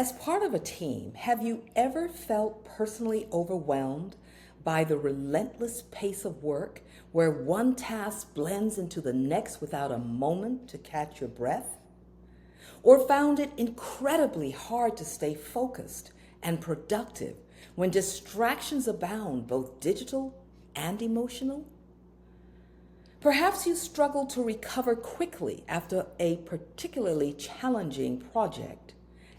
As part of a team, have you ever felt personally overwhelmed by the relentless pace of work where one task blends into the next without a moment to catch your breath? Or found it incredibly hard to stay focused and productive when distractions abound, both digital and emotional? Perhaps you struggle to recover quickly after a particularly challenging project,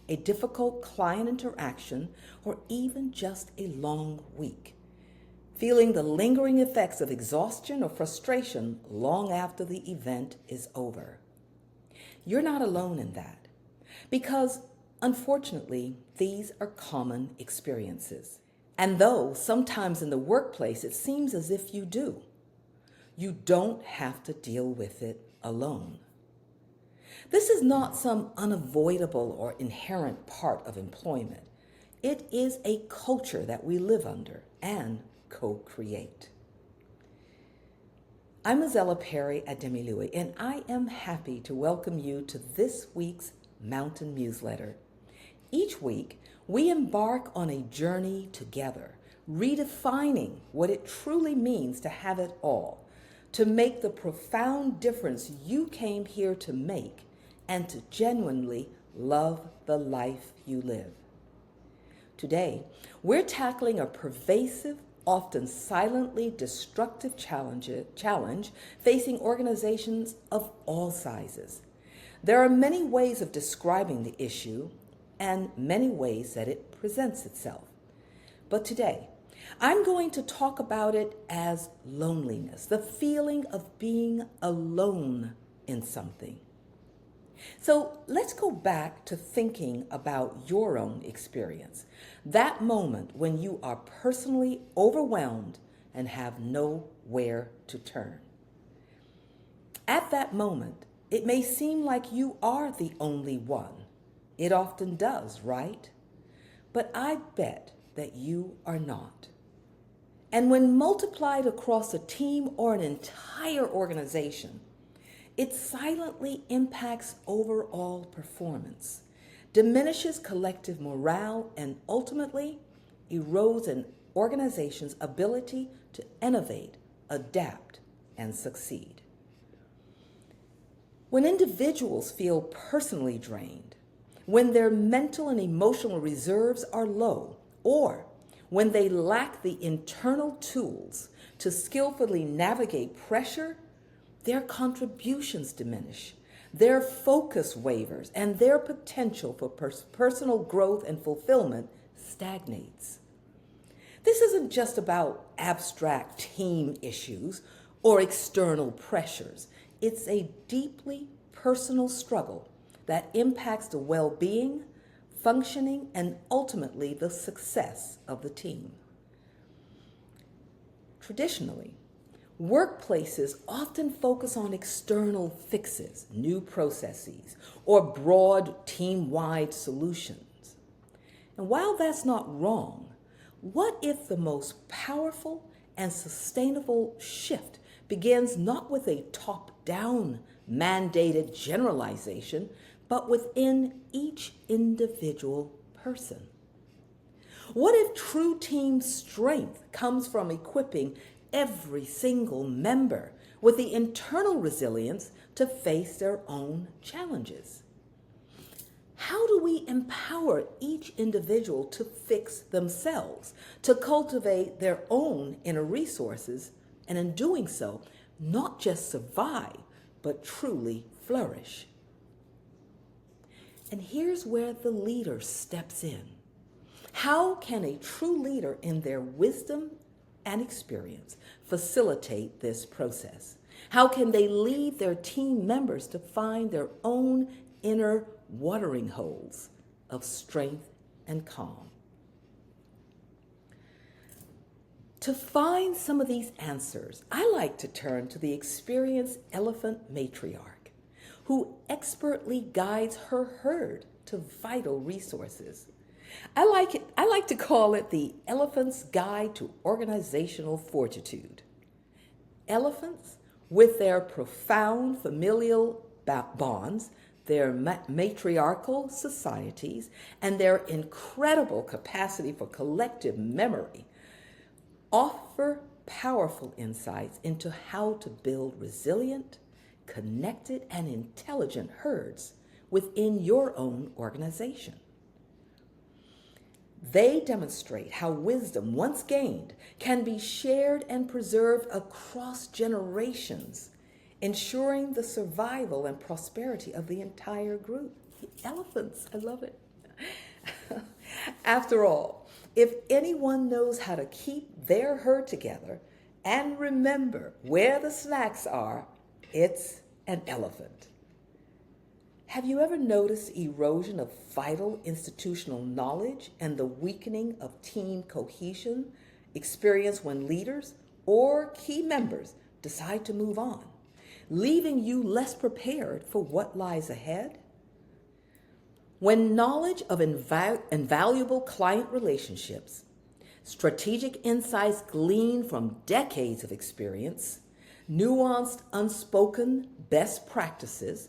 a difficult client interaction, or even just a long week, feeling the lingering effects of exhaustion or frustration long after the event is over. You're not alone in that, because unfortunately, these are common experiences. And though sometimes in the workplace it seems as if you do, you don't have to deal with it alone. This is not some unavoidable or inherent part of employment. It is a culture that we live under and co-create. I'm Azella Perry at Demi-Louie, and I am happy to welcome you to this week's Mountain Newsletter. Each week, we embark on a journey together, redefining what it truly means to have it all, to make the profound difference you came here to make, and to genuinely love the life you live. Today, we're tackling a pervasive, often silently destructive challenge facing organizations of all sizes. There are many ways of describing the issue and many ways that it presents itself. But today, I'm going to talk about it as loneliness, the feeling of being alone in something. So let's go back to thinking about your own experience, that moment when you are personally overwhelmed and have nowhere to turn. At that moment, it may seem like you are the only one. It often does, right? But I bet that you are not. And when multiplied across a team or an entire organization, it silently impacts overall performance, diminishes collective morale, and ultimately erodes an organization's ability to innovate, adapt, and succeed. When individuals feel personally drained, when their mental and emotional reserves are low, or when they lack the internal tools to skillfully navigate pressure, their contributions diminish, their focus wavers, and their potential for personal growth and fulfillment stagnates. This isn't just about abstract team issues or external pressures. It's a deeply personal struggle that impacts the well-being, functioning, and ultimately the success of the team. Traditionally, workplaces often focus on external fixes, new processes, or broad team-wide solutions. And while that's not wrong, what if the most powerful and sustainable shift begins not with a top-down mandated generalization, but within each individual person? What if true team strength comes from equipping every single member with the internal resilience to face their own challenges? How do we empower each individual to fix themselves, to cultivate their own inner resources, and in doing so, not just survive, but truly flourish? And here's where the leader steps in. How can a true leader, in their wisdom and experience, facilitate this process? How can they lead their team members to find their own inner watering holes of strength and calm? To find some of these answers, I like to turn to the experienced elephant matriarch, who expertly guides her herd to vital resources. I like to call it the elephant's guide to organizational fortitude. Elephants, with their profound familial bonds, their matriarchal societies, and their incredible capacity for collective memory offer powerful insights into how to build resilient, connected, and intelligent herds within your own organization. They demonstrate how wisdom once gained can be shared and preserved across generations, ensuring the survival and prosperity of the entire group. Elephants, I love it. After all, if anyone knows how to keep their herd together and remember where the snacks are, it's an elephant. Have you ever noticed erosion of vital institutional knowledge and the weakening of team cohesion experienced when leaders or key members decide to move on, leaving you less prepared for what lies ahead? When knowledge of invaluable client relationships, strategic insights gleaned from decades of experience, nuanced unspoken best practices,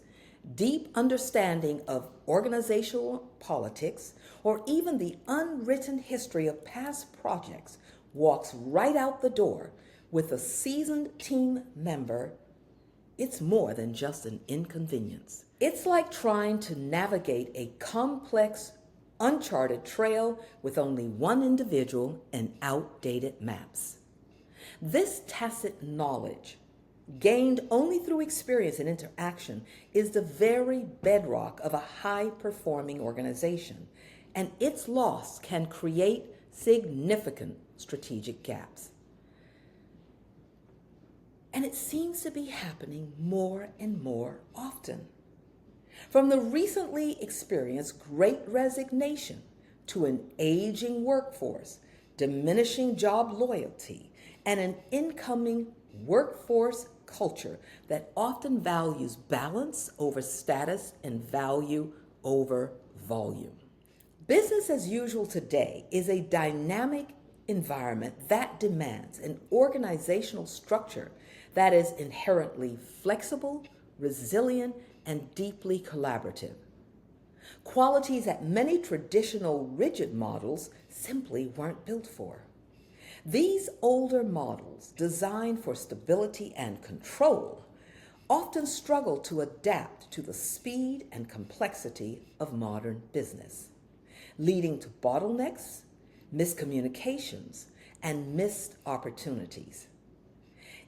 deep understanding of organizational politics, or even the unwritten history of past projects walks right out the door with a seasoned team member, it's more than just an inconvenience. It's like trying to navigate a complex, uncharted trail with only one individual and outdated maps. This tacit knowledge, gained only through experience and interaction, is the very bedrock of a high-performing organization, and its loss can create significant strategic gaps. And it seems to be happening more and more often. From the recently experienced Great Resignation to an aging workforce, diminishing job loyalty, and an incoming workforce culture that often values balance over status and value over volume. Business as usual today is a dynamic environment that demands an organizational structure that is inherently flexible, resilient, and deeply collaborative. Qualities that many traditional rigid models simply weren't built for. These older models, designed for stability and control, often struggle to adapt to the speed and complexity of modern business, leading to bottlenecks, miscommunications, and missed opportunities.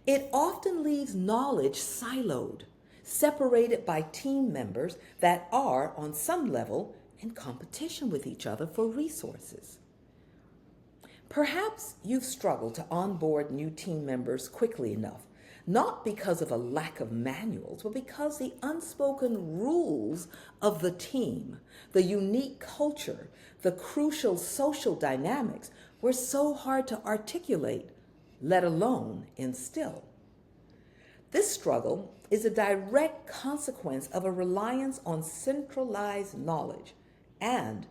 It often leaves knowledge siloed, separated by team members that are, on some level, in competition with each other for resources. Perhaps you've struggled to onboard new team members quickly enough, not because of a lack of manuals, but because the unspoken rules of the team, the unique culture, the crucial social dynamics were so hard to articulate, let alone instill. This struggle is a direct consequence of a reliance on centralized knowledge and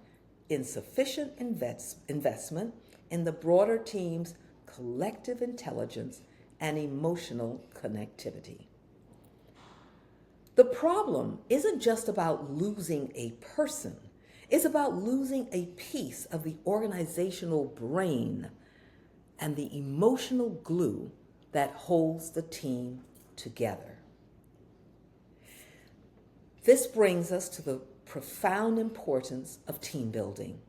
insufficient investment in the broader team's collective intelligence and emotional connectivity. The problem isn't just about losing a person, it's about losing a piece of the organizational brain and the emotional glue that holds the team together. This brings us to the profound importance of team building.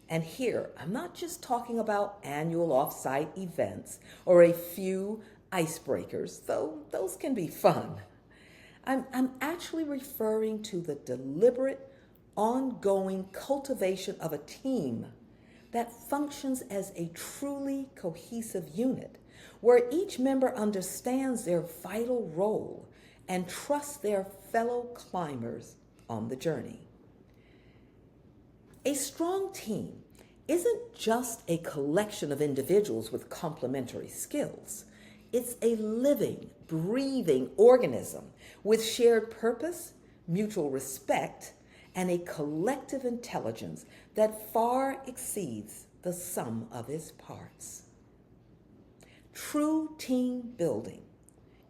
And here, I'm not just talking about annual off-site events or a few icebreakers, though those can be fun. I'm actually referring to the deliberate, ongoing cultivation of a team that functions as a truly cohesive unit, where each member understands their vital role and trusts their fellow climbers on the journey. A strong team isn't just a collection of individuals with complementary skills. It's a living, breathing organism with shared purpose, mutual respect, and a collective intelligence that far exceeds the sum of its parts. True team building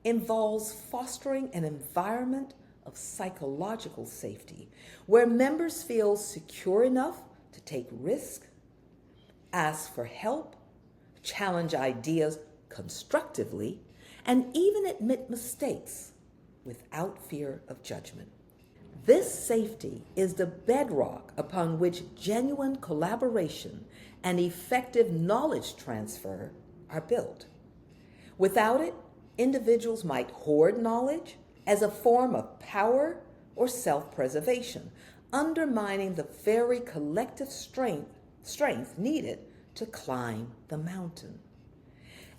involves fostering an environment of psychological safety, where members feel secure enough to take risks, ask for help, challenge ideas constructively, and even admit mistakes without fear of judgment. This safety is the bedrock upon which genuine collaboration and effective knowledge transfer are built. Without it, individuals might hoard knowledge as a form of power or self-preservation, undermining the very collective strength needed to climb the mountain.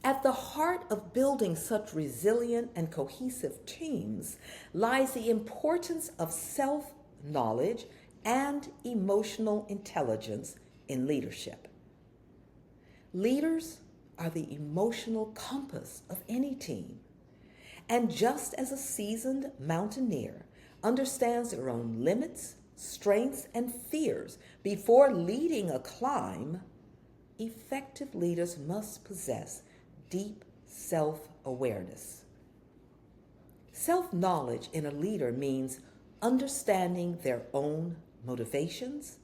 At the heart of building such resilient and cohesive teams lies the importance of self-knowledge and emotional intelligence in leadership. Leaders are the emotional compass of any team. And just as a seasoned mountaineer understands their own limits, strengths, and fears before leading a climb, effective leaders must possess deep self-awareness. Self-knowledge in a leader means understanding their own motivations,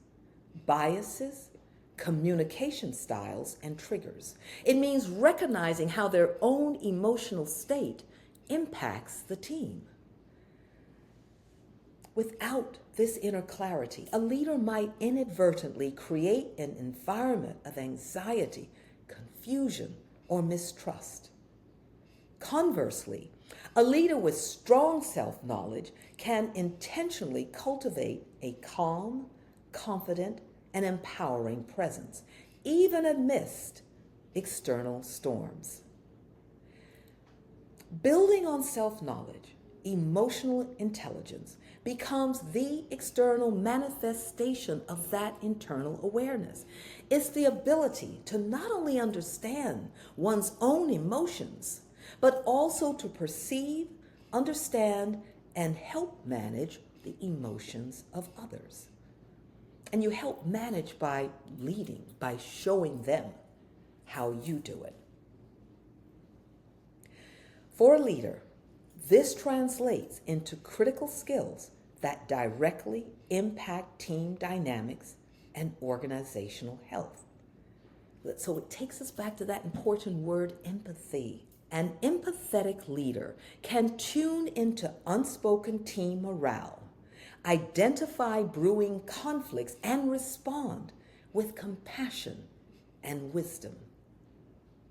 biases, communication styles, and triggers. It means recognizing how their own emotional state impacts the team. Without this inner clarity, a leader might inadvertently create an environment of anxiety, confusion, or mistrust. Conversely, a leader with strong self-knowledge can intentionally cultivate a calm, confident, and empowering presence, even amidst external storms. Building on self-knowledge, emotional intelligence becomes the external manifestation of that internal awareness. It's the ability to not only understand one's own emotions, but also to perceive, understand, and help manage the emotions of others. And you help manage by leading, by showing them how you do it. For a leader, this translates into critical skills that directly impact team dynamics and organizational health. So it takes us back to that important word, empathy. An empathetic leader can tune into unspoken team morale, identify brewing conflicts, and respond with compassion and wisdom.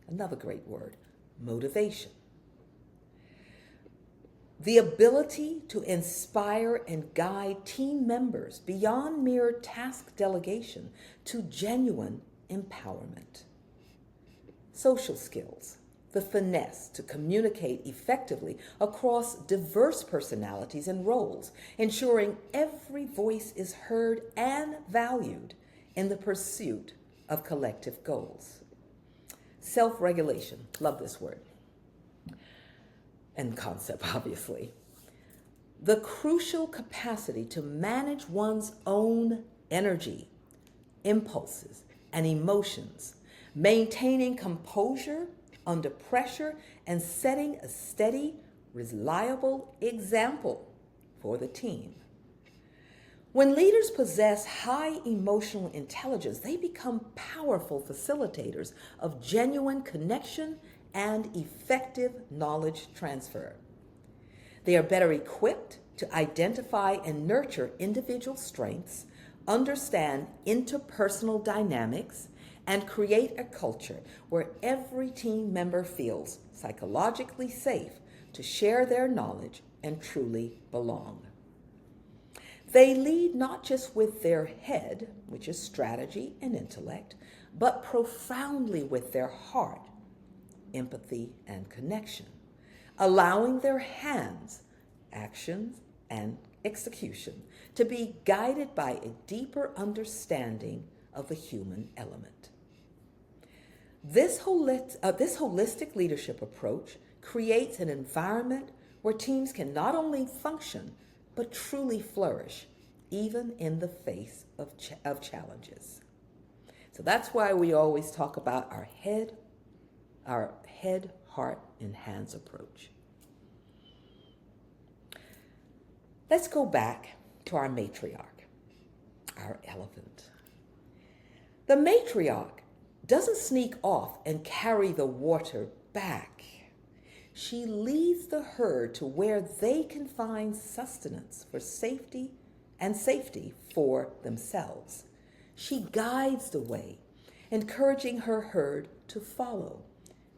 Another great word, motivation. The ability to inspire and guide team members beyond mere task delegation to genuine empowerment. Social skills, the finesse to communicate effectively across diverse personalities and roles, ensuring every voice is heard and valued in the pursuit of collective goals. Self-regulation, love this word and concept, obviously. The crucial capacity to manage one's own energy, impulses, and emotions, maintaining composure under pressure, and setting a steady, reliable example for the team. When leaders possess high emotional intelligence, they become powerful facilitators of genuine connection and effective knowledge transfer. They are better equipped to identify and nurture individual strengths, understand interpersonal dynamics, and create a culture where every team member feels psychologically safe to share their knowledge and truly belong. They lead not just with their head, which is strategy and intellect, but profoundly with their heart, empathy, and connection, allowing their hands, actions, and execution to be guided by a deeper understanding of the human element. This holistic leadership approach creates an environment where teams can not only function, but truly flourish, even in the face of challenges. So that's why we always talk about our head, heart, and hands approach. Let's go back to our matriarch, our elephant. The matriarch doesn't sneak off and carry the water back. She leads the herd to where they can find sustenance for safety and safety for themselves. She guides the way, encouraging her herd to follow,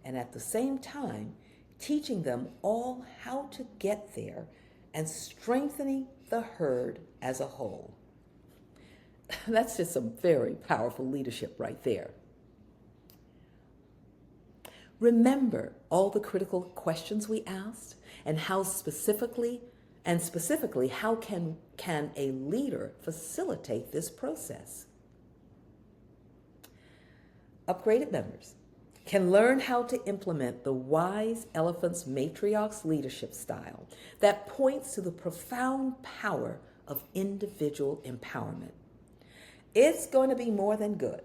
and at the same time, teaching them all how to get there and strengthening the herd as a whole. That's just some very powerful leadership right there. Remember all the critical questions we asked and how specifically how can a leader facilitate this process? Upgraded members can learn how to implement the Wise Elephant's Matriarch's leadership style that points to the profound power of individual empowerment. It's going to be more than good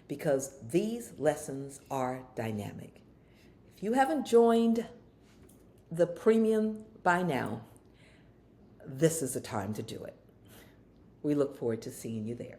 because these lessons are dynamic. If you haven't joined the premium by now, this is the time to do it. We look forward to seeing you there.